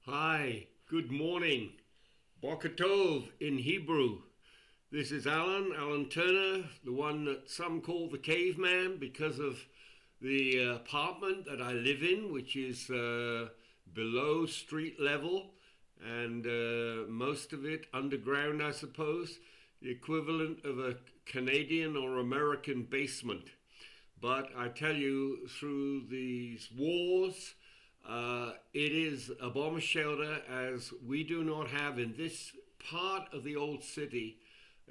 Hi, good morning. Boker Tov in Hebrew. This is Alan Turner, the one that some call the caveman because of the apartment that I live in, which is below street level and most of it underground, I suppose, the equivalent of a Canadian or American basement. But I tell you, through these wars, it is a bomb shelter as we do not have in this part of the old city.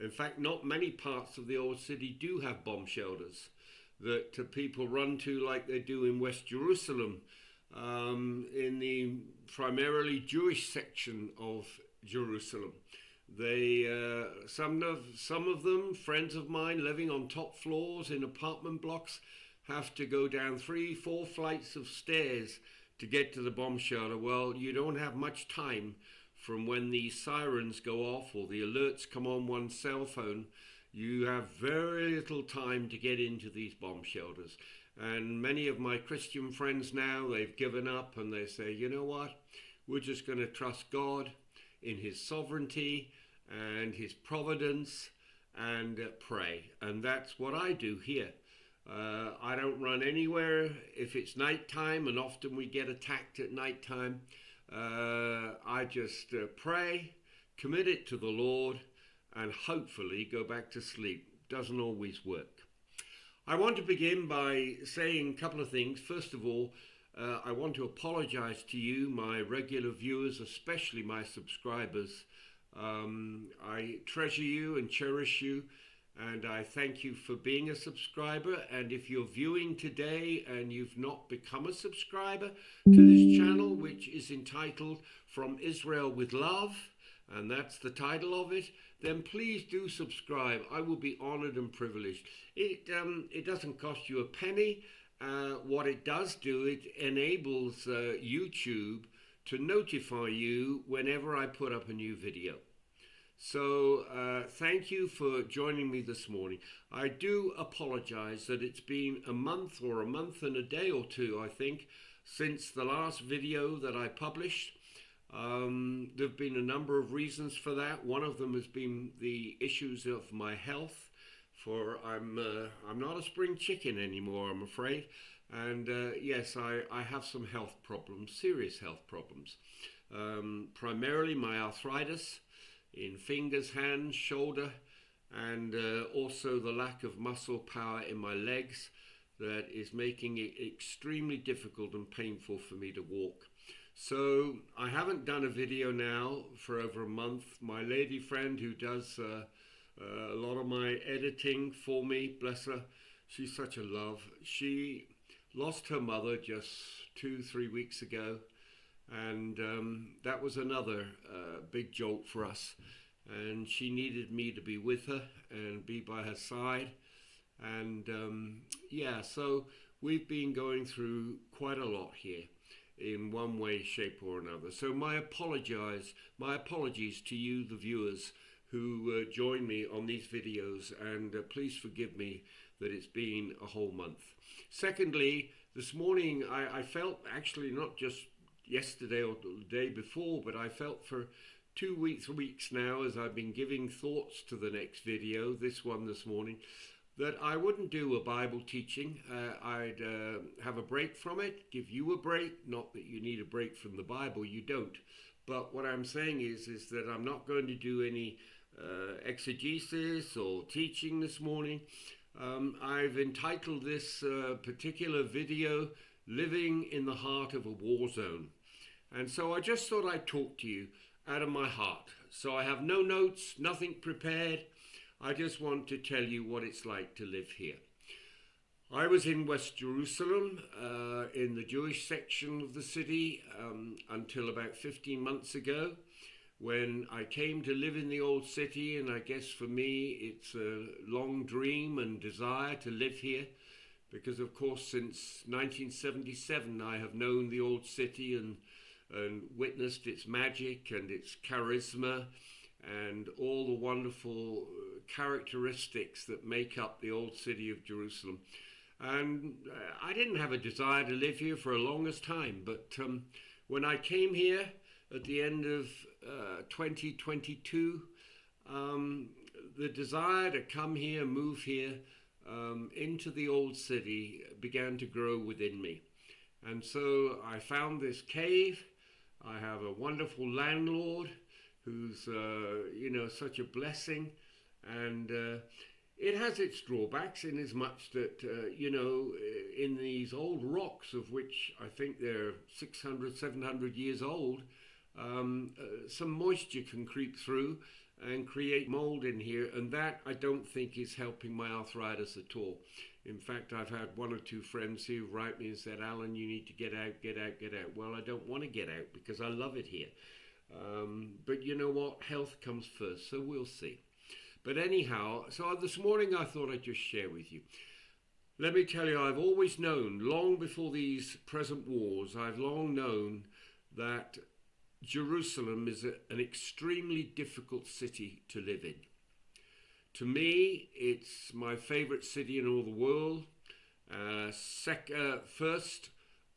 In fact, not many parts of the old city do have bomb shelters that people run to like they do in West Jerusalem, in the primarily Jewish section of Jerusalem. They some of them, friends of mine living on top floors in apartment blocks, have to go down 3, 4 flights of stairs to get to the bomb shelter. Well, you don't have much time from when these sirens go off or the alerts come on one's cell phone. You have very little time to get into these bomb shelters. And many of my Christian friends now, they've given up and they say, you know what, we're just going to trust God in his sovereignty and his providence and pray. And that's what I do here. I don't run anywhere if it's nighttime, and often we get attacked at nighttime. I just pray, commit it to the Lord, and hopefully go back to sleep. Doesn't always work. I want to begin by saying a couple of things. First of all, I want to apologize to you, my regular viewers, especially my subscribers. I treasure you and cherish you, and I thank you for being a subscriber. And if you're viewing today and you've not become a subscriber to this channel, which is entitled From Israel with Love, and that's the title of it, then please do subscribe. I will be honored and privileged. It doesn't cost you a penny. What it does do, it enables YouTube to notify you whenever I put up a new video. So thank you for joining me this morning. I do apologize that it's been a month or a month and a day or two, I think, since the last video that I published. There have been a number of reasons for that. One of them has been the issues of my health. For I'm not a spring chicken anymore, I'm afraid. And yes, I have some health problems, serious health problems. Primarily my arthritis in fingers, hands, shoulder, and also the lack of muscle power in my legs that is making it extremely difficult and painful for me to walk. So I haven't done a video now for over a month. My lady friend who does a lot of my editing for me, bless her, she's such a love. She lost her mother just 2-3 weeks ago, and that was another big jolt for us. And she needed me to be with her and be by her side. And yeah, so we've been going through quite a lot here in one way, shape or another. So my apologies to you, the viewers, who join me on these videos, and please forgive me that it's been a whole month. Secondly, this morning I felt, actually not just yesterday or the day before, but I felt for 2 weeks now, as I've been giving thoughts to the next video, this one this morning, that I wouldn't do a Bible teaching. I'd have a break from it, give you a break. Not that you need a break from the Bible, you don't. But what I'm saying is that I'm not going to do any exegesis or teaching this morning. I've entitled this particular video, Living in the Heart of a War Zone. And so I just thought I'd talk to you out of my heart. So I have no notes, nothing prepared. I just want to tell you what it's like to live here. I was in West Jerusalem, in the Jewish section of the city, until about 15 months ago, when I came to live in the old city. And I guess for me, it's a long dream and desire to live here, because of course, since 1977, I have known the old city and witnessed its magic and its charisma and all the wonderful characteristics that make up the old city of Jerusalem. And I didn't have a desire to live here for a longest time, but when I came here, at the end of 2022, the desire to come here, move here into the old city began to grow within me. And so I found this cave. I have a wonderful landlord who's, such a blessing. And it has its drawbacks in as much that, in these old rocks, of which I think they're 600, 700 years old, some moisture can creep through and create mold in here, and that I don't think is helping my arthritis at all. In fact, I've had one or two friends who write me and said, Alan, you need to get out, get out, get out. Well, I don't want to get out because I love it here. But you know what? Health comes first, so we'll see. But anyhow, so this morning I thought I'd just share with you. Let me tell you, I've always known, long before these present wars, I've long known that Jerusalem is an extremely difficult city to live in. To me, it's my favorite city in all the world. First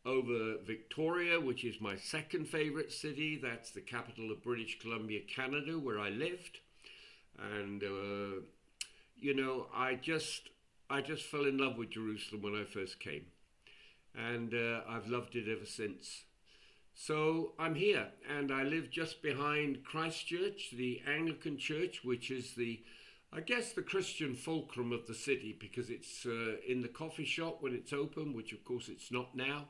over Victoria, which is my second favorite city. That's the capital of British Columbia, Canada, where I lived. And, I just fell in love with Jerusalem when I first came. And I've loved it ever since. So I'm here, and I live just behind Christchurch, the Anglican church, which is the Christian fulcrum of the city, because it's in the coffee shop when it's open, which of course it's not now.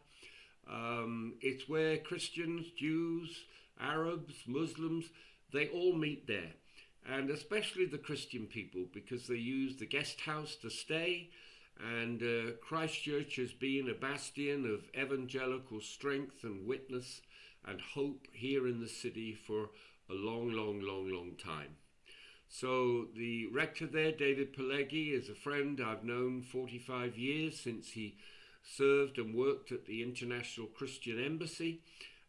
It's where Christians, Jews, Arabs, Muslims, they all meet there. And especially the Christian people, because they use the guest house to stay. And Christchurch has been a bastion of evangelical strength and witness and hope here in the city for a long, long, long, long time. So the rector there, David Pileggi, is a friend I've known 45 years, since he served and worked at the International Christian Embassy.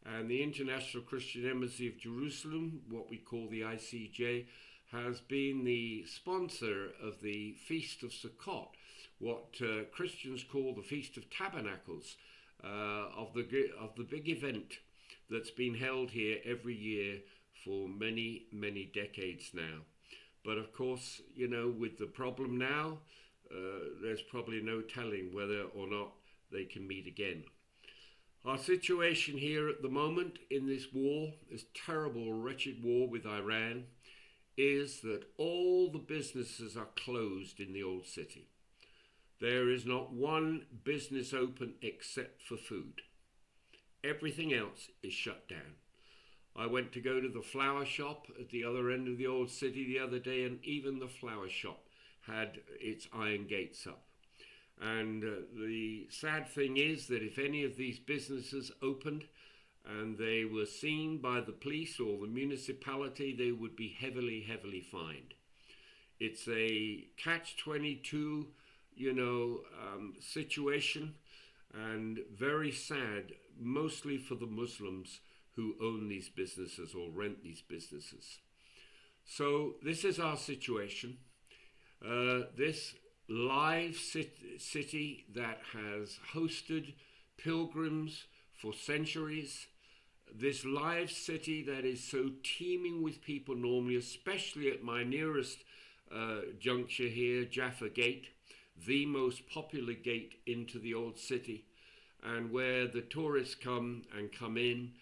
And the International Christian Embassy of Jerusalem, what we call the ICJ, has been the sponsor of the Feast of Sukkot, what Christians call the Feast of Tabernacles, of the big event that's been held here every year for many, many decades now. But of course, with the problem now, there's probably no telling whether or not they can meet again. Our situation here at the moment in this war, this terrible, wretched war with Iran, is that all the businesses are closed in the old city. There is not one business open except for food. Everything else is shut down. I went to go to the flower shop at the other end of the old city the other day, and even the flower shop had its iron gates up. And the sad thing is that if any of these businesses opened and they were seen by the police or the municipality, they would be heavily, heavily fined. It's a catch-22, situation, and very sad, mostly for the Muslims who own these businesses or rent these businesses. So this is our situation. This live city that has hosted pilgrims for centuries, this live city that is so teeming with people normally, especially at my nearest juncture here, Jaffa Gate, the most popular gate into the old city, and where the tourists come in,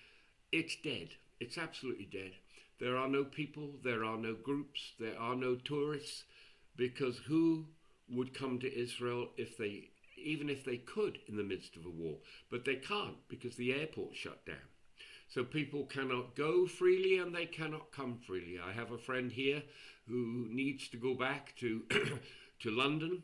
it's dead. It's absolutely dead. There are no people, there are no groups, there are no tourists, because who would come to Israel even if they could in the midst of a war? But they can't, because the airport shut down. So people cannot go freely and they cannot come freely. I have a friend here who needs to go back to to London,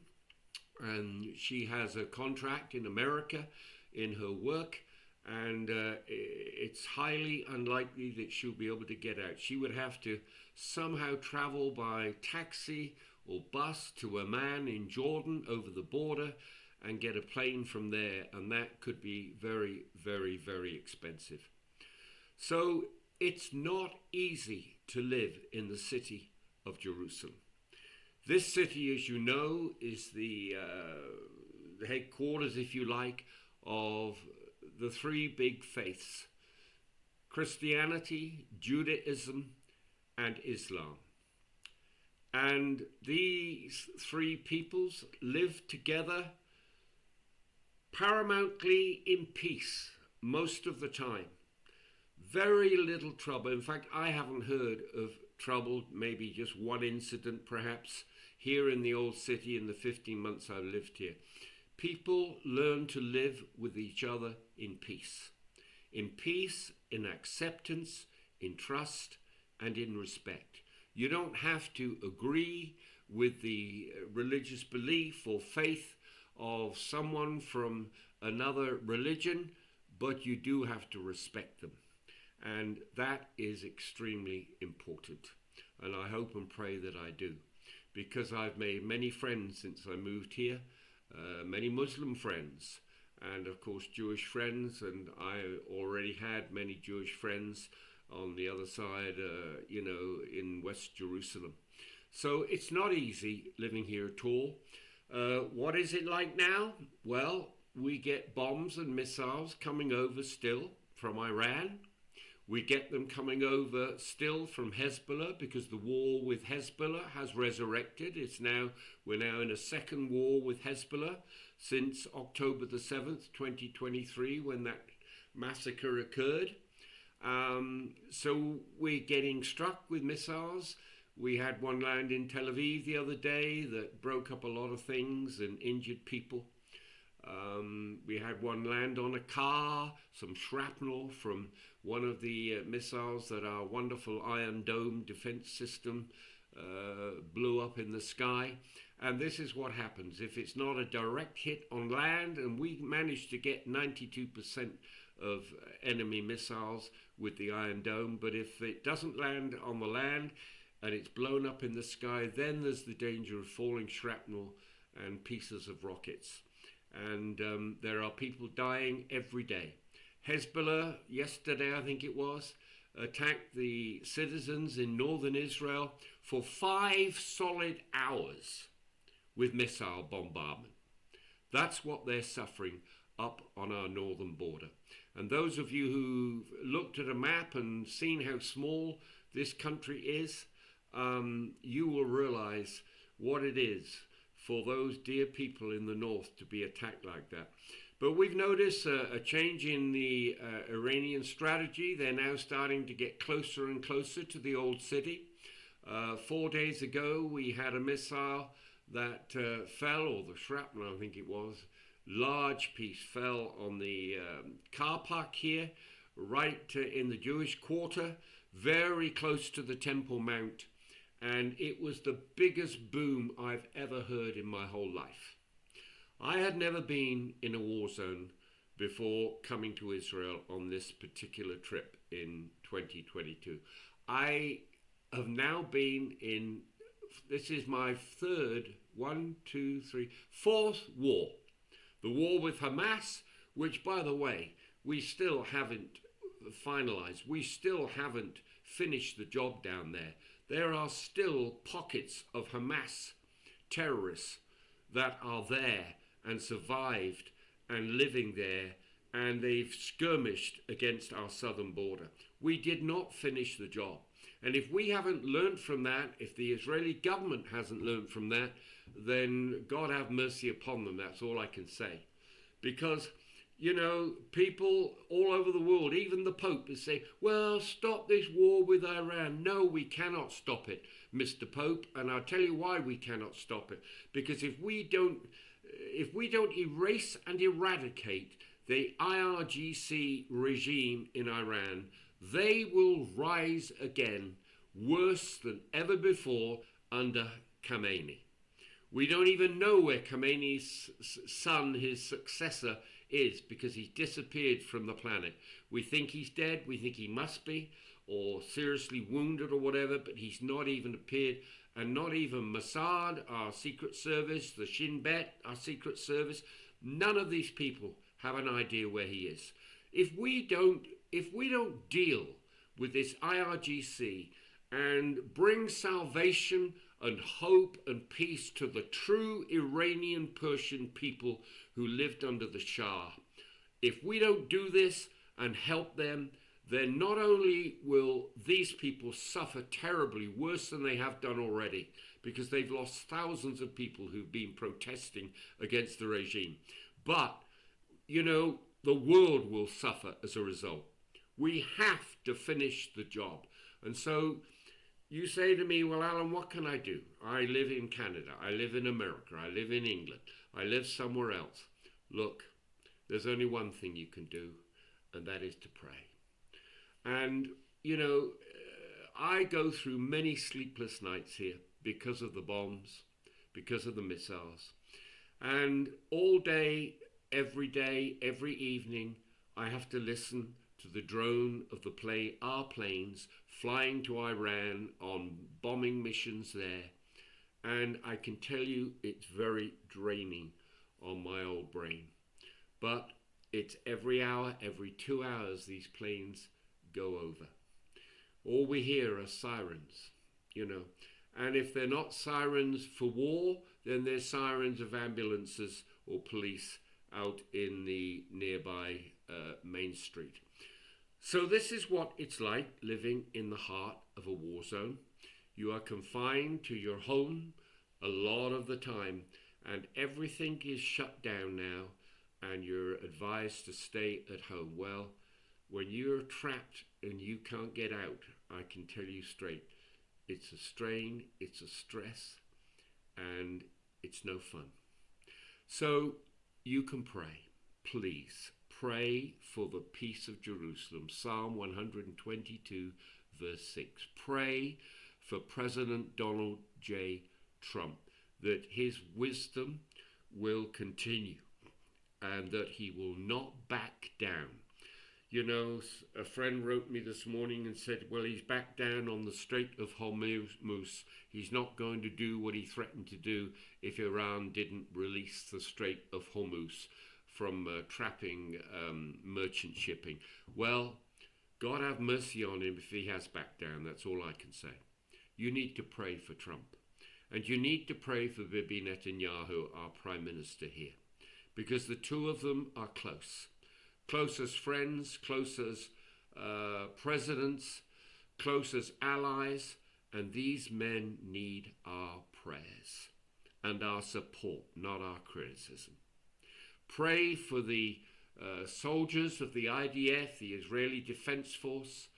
and she has a contract in America in her work, and it's highly unlikely that she'll be able to get out. She would have to somehow travel by taxi or bus to Amman in Jordan over the border and get a plane from there, and that could be very, very, very expensive. So it's not easy to live in the city of Jerusalem. This city, as you know, is the headquarters, if you like, of the three big faiths: Christianity, Judaism, and Islam. And these three peoples live together paramountly in peace most of the time. Very little trouble. In fact, I haven't heard of trouble, maybe just one incident perhaps, here in the old city in the 15 months I've lived here. People learn to live with each other in peace. In peace, in acceptance, in trust, and in respect. You don't have to agree with the religious belief or faith of someone from another religion, but you do have to respect them. And that is extremely important. And I hope and pray that I do, because I've made many friends since I moved here, many Muslim friends, and of course Jewish friends, and I already had many Jewish friends on the other side, in West Jerusalem. So it's not easy living here at all. What is it like now? Well, we get bombs and missiles coming over still from Iran. We get them coming over still from Hezbollah, because the war with Hezbollah has resurrected. We're now in a second war with Hezbollah since October the 7th, 2023, when that massacre occurred. So we're getting struck with missiles. We had one land in Tel Aviv the other day that broke up a lot of things and injured people. We had one land on a car, some shrapnel from one of the missiles that our wonderful Iron Dome defense system blew up in the sky. And this is what happens if it's not a direct hit on land, and we managed to get 92% of enemy missiles with the Iron Dome. But if it doesn't land on the land and it's blown up in the sky, then there's the danger of falling shrapnel and pieces of rockets. And there are people dying every day. Hezbollah, yesterday I think it was, attacked the citizens in northern Israel for 5 solid hours with missile bombardment. That's what they're suffering up on our northern border. And those of you who've looked at a map and seen how small this country is, you will realize what it is for those dear people in the north to be attacked like that. But we've noticed a change in the Iranian strategy. They're now starting to get closer and closer to the old city. 4 days ago, we had a missile that fell, or the shrapnel, I think it was, large piece fell on the car park here, right in the Jewish quarter, very close to the Temple Mount. And it was the biggest boom I've ever heard in my whole life. I had never been in a war zone before coming to Israel on this particular trip in 2022. I have now been in, this is my fourth war. The war with Hamas, which, by the way, we still haven't finalized. We still haven't finished the job down there. There are still pockets of Hamas terrorists that are there and survived and living there, and they've skirmished against our southern border. We did not finish the job. And if we haven't learned from that, if the Israeli government hasn't learned from that, then God have mercy upon them. That's all I can say. Because, you know, people all over the world, even the Pope, is saying, well, stop this war with Iran. No, we cannot stop it, Mr. Pope. And I'll tell you why we cannot stop it. Because if we don't erase and eradicate the IRGC regime in Iran, they will rise again worse than ever before under Khamenei. We don't even know where Khamenei's son, his successor, is, because he's disappeared from the planet. We think he's dead, we think he must be, or seriously wounded or whatever, but he's not even appeared. And not even Mossad, our secret service, the Shin Bet, our secret service, none of these people have an idea where he is. If we don't deal with this IRGC and bring salvation and hope and peace to the true Iranian Persian people who lived under the Shah, if we don't do this and help them, then not only will these people suffer terribly, worse than they have done already, because they've lost thousands of people who've been protesting against the regime, but, the world will suffer as a result. We have to finish the job. And so you say to me, well, Alan, what can I do? I live in Canada. I live in America. I live in England. I live somewhere else. Look, there's only one thing you can do, and that is to pray. And, I go through many sleepless nights here because of the bombs, because of the missiles. And all day, every evening, I have to listen to the drone of our planes flying to Iran on bombing missions there. And I can tell you it's very draining on my old brain. But it's every hour, every 2 hours these planes go over. All we hear are sirens, And if they're not sirens for war, then they're sirens of ambulances or police out in the nearby main street. So this is what it's like living in the heart of a war zone. You are confined to your home a lot of the time, and everything is shut down now, and you're advised to stay at home. Well, when you're trapped and you can't get out, I can tell you straight, it's a strain, it's a stress, and it's no fun. So you can pray. Please pray for the peace of Jerusalem. Psalm 122, verse 6. Pray for President Donald J. Trump, that his wisdom will continue and that he will not back down. A friend wrote me this morning and said, well, he's back down on the Strait of Hormuz. He's not going to do what he threatened to do if Iran didn't release the Strait of Hormuz from trapping merchant shipping. Well, God have mercy on him if he has backed down. That's all I can say. You need to pray for Trump. And you need to pray for Bibi Netanyahu, our Prime Minister here, because the two of them are close. Close as friends, close as presidents, close as allies, and these men need our prayers and our support, not our criticism. Pray for the soldiers of the IDF, the Israeli Defense Force.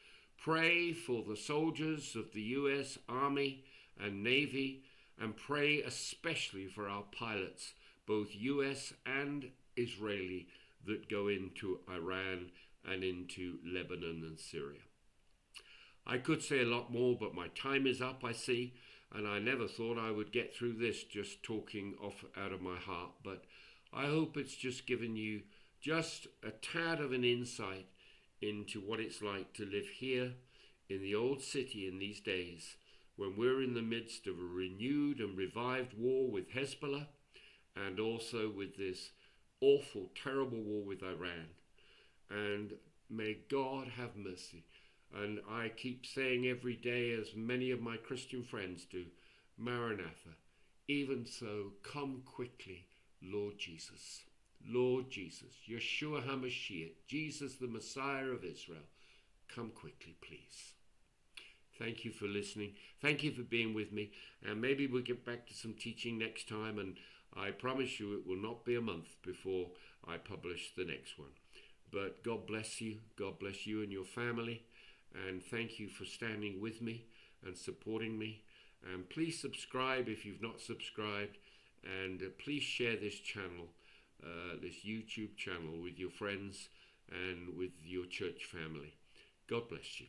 Pray for the soldiers of the US Army and Navy, and pray especially for our pilots, both US and Israeli, that go into Iran and into Lebanon and Syria. I could say a lot more, but my time is up, I see, and I never thought I would get through this just talking out of my heart, but I hope it's just given you just a tad of an insight into what it's like to live here in the old city in these days, when we're in the midst of a renewed and revived war with Hezbollah, and also with this awful, terrible war with Iran. And may God have mercy. And I keep saying every day, as many of my Christian friends do, Maranatha, even so, come quickly, Lord Jesus. Lord Jesus, Yeshua HaMashiach, Jesus the Messiah of Israel, come quickly, please. Thank you for listening. Thank you for being with me. And maybe we'll get back to some teaching next time. And I promise you it will not be a month before I publish the next one. But God bless you. God bless you and your family. And thank you for standing with me and supporting me. And please subscribe if you've not subscribed. And please share this channel, this YouTube channel, with your friends and with your church family. God bless you.